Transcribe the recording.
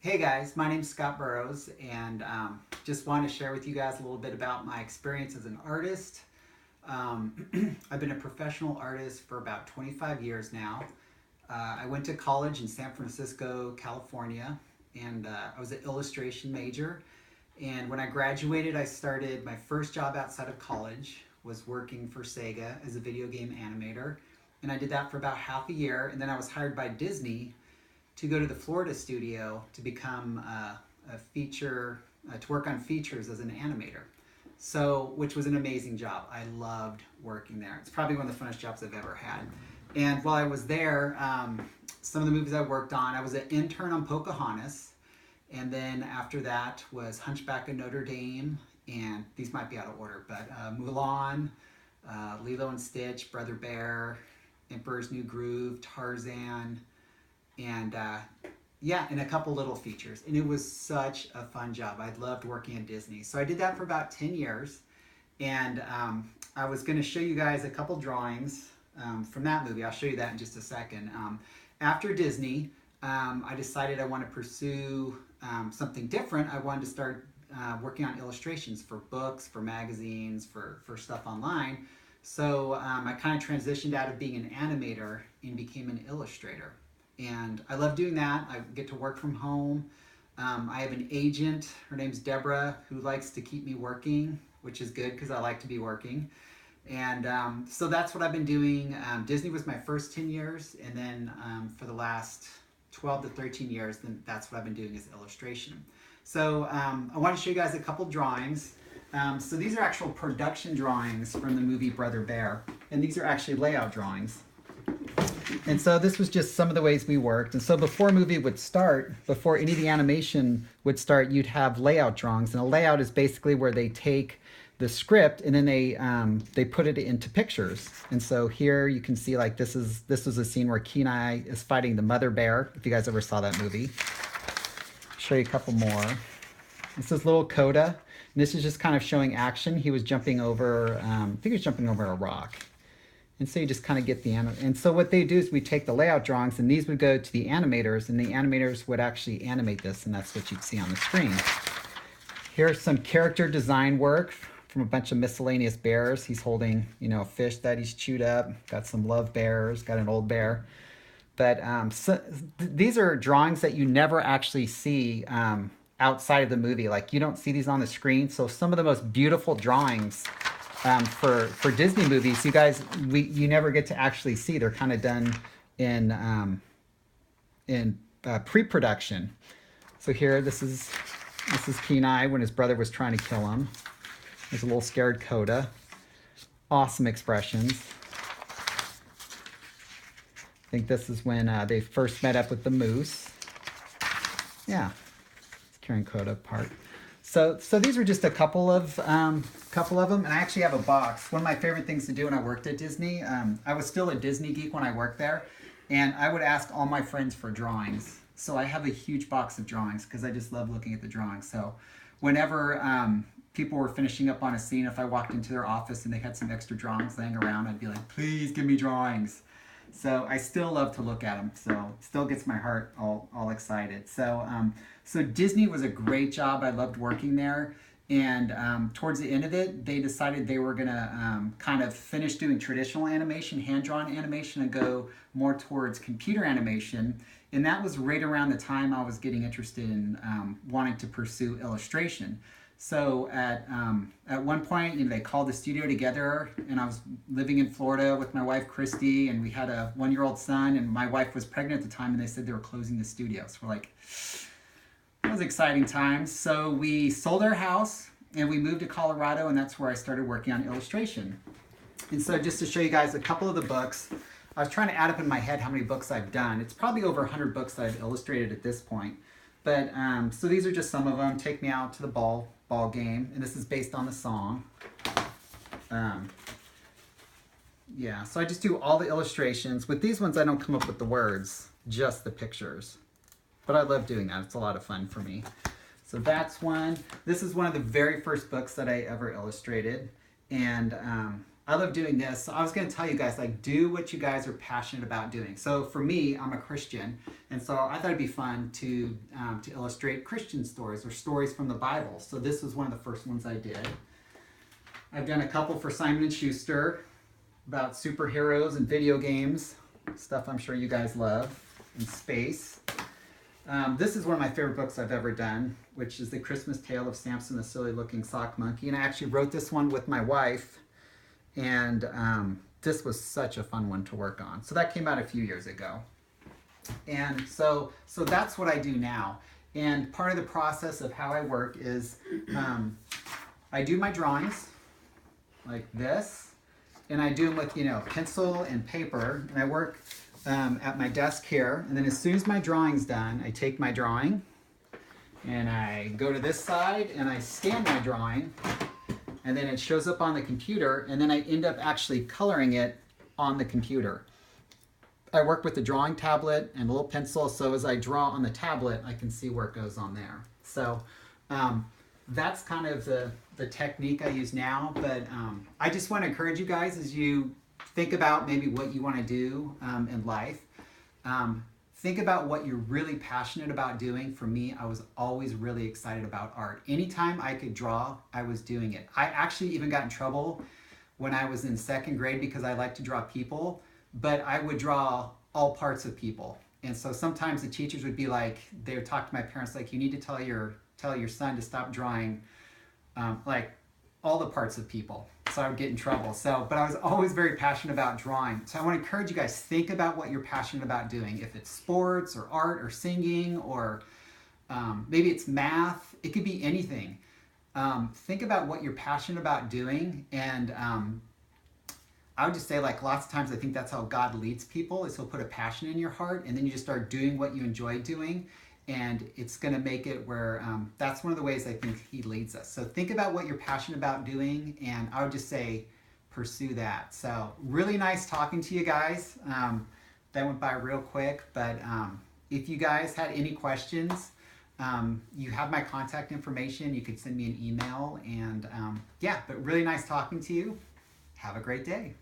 Hey guys, my name's Scott Burrows, and just wanted to share with you guys a little bit about my experience as an artist. I've been a professional artist for about 25 years now. I went to college in San Francisco, California, and I was an illustration major. And when I graduated, I started my first job outside of college was working for Sega as a video game animator, and I did that for about half a year. And then I was hired by Disney to go to the Florida studio to become a feature, to work on features as an animator. So, which was an amazing job. I loved working there. It's probably one of the funnest jobs I've ever had. And while I was there, some of the movies I worked on, I was an intern on Pocahontas. And then after that was Hunchback of Notre Dame, and these might be out of order, but Mulan, Lilo and Stitch, Brother Bear, Emperor's New Groove, Tarzan, and yeah, and a couple little features. And it was such a fun job. I loved working at Disney. So I did that for about 10 years. And I was going to show you guys a couple drawings from that movie. I'll show you that in just a second. After Disney, I decided I want to pursue something different. I wanted to start working on illustrations for books, for magazines, for stuff online. So I kind of transitioned out of being an animator and became an illustrator. And I love doing that. I get to work from home. I have an agent. Her name's Deborah, who likes to keep me working, which is good because I like to be working. And so that's what I've been doing. Disney was my first 10 years, and then for the last 12 to 13 years, then that's what I've been doing is illustration. So I want to show you guys a couple drawings. So these are actual production drawings from the movie Brother Bear, and these are actually layout drawings. And so this was just some of the ways we worked. And so before a movie would start, before any of the animation would start, you'd have layout drawings. And a layout is basically where they take the script and then they put it into pictures. And so here you can see like this was a scene where Kenai is fighting the mother bear, if you guys ever saw that movie. Show you a couple more. This is little Coda. And this is just kind of showing action. He was jumping over, I think he was jumping over a rock. And so you just kind of get the and so what they do is we take the layout drawings and these would go to the animators and the animators would actually animate this, and that's what you'd see on the screen. Here's some character design work from a bunch of miscellaneous bears. He's holding, a fish that he's chewed up. Got some love bears, got an old bear. But these are drawings that you never actually see outside of the movie. Like you don't see these on the screen. So some of the most beautiful drawings for Disney movies, you never get to actually see. They're kind of done in pre-production. So here, this is Kenai when his brother was trying to kill him. There's a little scared Coda. Awesome expressions. I think this is when they first met up with the moose. Yeah, it's carrying Coda apart. So these were just a couple of them, and I actually have a box. One of my favorite things to do when I worked at Disney, I was still a Disney geek when I worked there, and I would ask all my friends for drawings. So I have a huge box of drawings because I just love looking at the drawings. So whenever people were finishing up on a scene, if I walked into their office and they had some extra drawings laying around, I'd be like, please give me drawings. So I still love to look at them. So still gets my heart all excited. So Disney was a great job. I loved working there. And towards the end of it, they decided they were going to kind of finish doing traditional animation, hand-drawn animation, and go more towards computer animation. And that was right around the time I was getting interested in wanting to pursue illustration. So at one point, they called the studio together, and I was living in Florida with my wife, Christy, and we had a 1-year-old son, and my wife was pregnant at the time, and they said they were closing the studio. So we're like, that was exciting times. So we sold our house, and we moved to Colorado, and that's where I started working on illustration. And so just to show you guys a couple of the books, I was trying to add up in my head how many books I've done. It's probably over 100 books that I've illustrated at this point. But so these are just some of them. Take Me Out to the Ball Game, and this is based on the song. Yeah, so I just do all the illustrations. With these ones, I don't come up with the words, just the pictures. But I love doing that. It's a lot of fun for me. So that's one. This is one of the very first books that I ever illustrated. And I love doing this. So I was going to tell you guys, like, do what you guys are passionate about doing. So for me, I'm a Christian, and so I thought it'd be fun to illustrate Christian stories or stories from the Bible. So this was one of the first ones I did. I've done a couple for Simon and Schuster about superheroes and video games, stuff I'm sure you guys love, and space. This is one of my favorite books I've ever done, which is The Christmas Tale of Samson the Silly Looking Sock Monkey. And I actually wrote this one with my wife, and this was such a fun one to work on. So that came out a few years ago. And so that's what I do now. And part of the process of how I work is I do my drawings like this, and I do them with, pencil and paper, and I work at my desk here, and then as soon as my drawing's done, I take my drawing and I go to this side and I scan my drawing, and then it shows up on the computer, and then I end up actually coloring it on the computer. I work with the drawing tablet and a little pencil, so as I draw on the tablet, I can see where it goes on there. So that's kind of the technique I use now, but I just want to encourage you guys as you think about maybe what you want to do in life. Think about what you're really passionate about doing. For me, I was always really excited about art. Anytime I could draw, I was doing it. I actually even got in trouble when I was in second grade because I like to draw people, but I would draw all parts of people. And so sometimes the teachers would be like, they would talk to my parents like, you need to tell your son to stop drawing like all the parts of people. So I would get in trouble. But I was always very passionate about drawing. So I want to encourage you guys, think about what you're passionate about doing. If it's sports or art or singing or maybe it's math, it could be anything. Think about what you're passionate about doing. And I would just say, like, lots of times I think that's how God leads people, is he'll put a passion in your heart, and then you just start doing what you enjoy doing. And it's going to make it where that's one of the ways I think he leads us. So think about what you're passionate about doing, and I would just say pursue that. So really nice talking to you guys. That went by real quick, but if you guys had any questions, you have my contact information. You could send me an email, and but really nice talking to you. Have a great day.